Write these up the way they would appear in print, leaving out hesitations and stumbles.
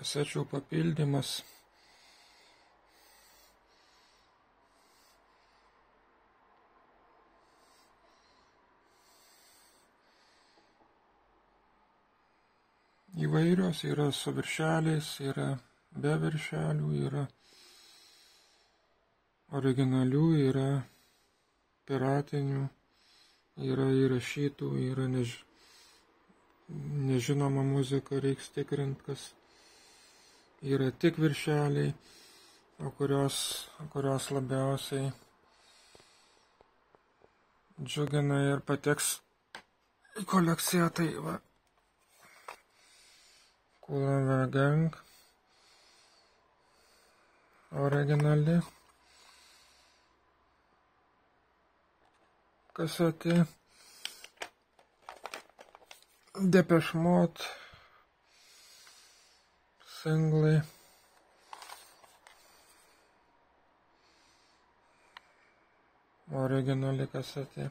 Kasečių papildymas. Įvairios, yra su viršeliais, yra be viršelių, yra originalių, yra piratinių, yra įrašytų, yra nežinoma muzika, reiks tikrinti, kas yra tik viršeliai, o kurios labiausiai džiugina ir pateks į kolekciją, tai va. Kool and the Gang originali kasetė, Depeche Mode singlai, originali kasetė.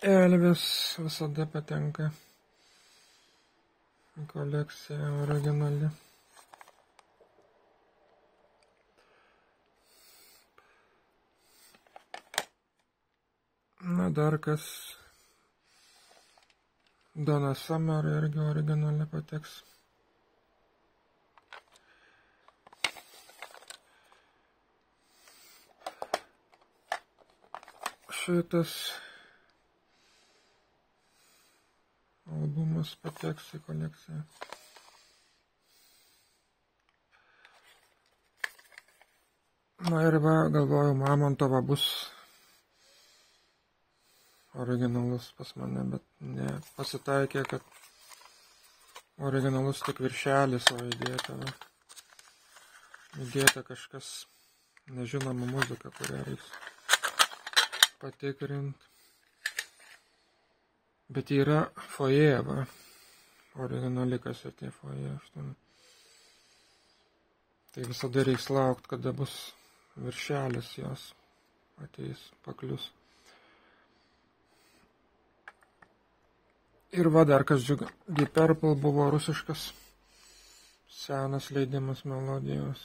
Elvis visada patenka į kolekciją originali. Na, dar kas, Donna Summer irgi originali pateks. Šitas albumas pateks į kolekciją. Na ir va, galvoju, Mamontovo bus originalus pas mane, bet ne, pasitaikė, kad originalus tik viršelis, o įdėta kažkas nežinoma muzika, kurią reiks patikrinti. Bet yra foje, va, originali kasetė foje 8. Tai visada reiks laukti, kada bus viršelis jos ateis, paklius. Ir va dar kas džiuga, Deep Purple buvo rusiškas senas leidimas melodijos.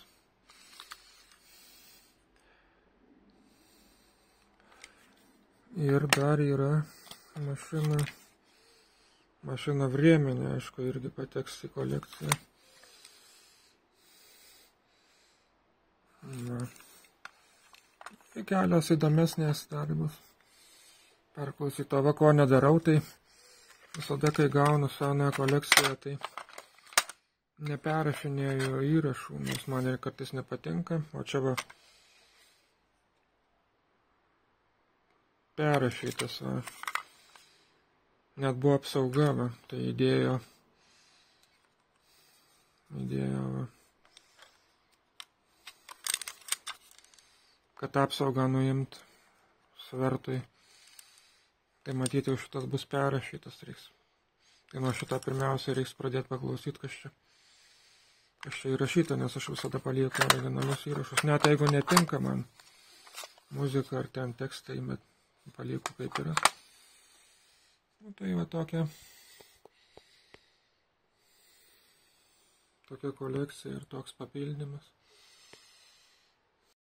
Ir dar yra mašina Vriemenė, aišku, irgi pateks į kolekciją. Na, kelios įdomesnės dar bus perklausyti. O va, ko nedarau, tai visada, kai gaunu senąją kolekciją, tai neperrašinėju įrašų, nes man ir kartais nepatinka. O čia va perrašytas, va. Net buvo apsauga, va. Tai įdėjo va, kad apsaugą nuimt svertui. Tai matyti, jau šitas bus perrašytas reiks. Tai nuo šitą pirmiausia reiks pradėti paklausyti, kas čia įrašyta, nes aš visada palieku originalius įrašus. Net jeigu netinka man muzika ar ten tekstai, bet palieku kaip yra. Nu, tai va tokia kolekcija ir toks papildymas.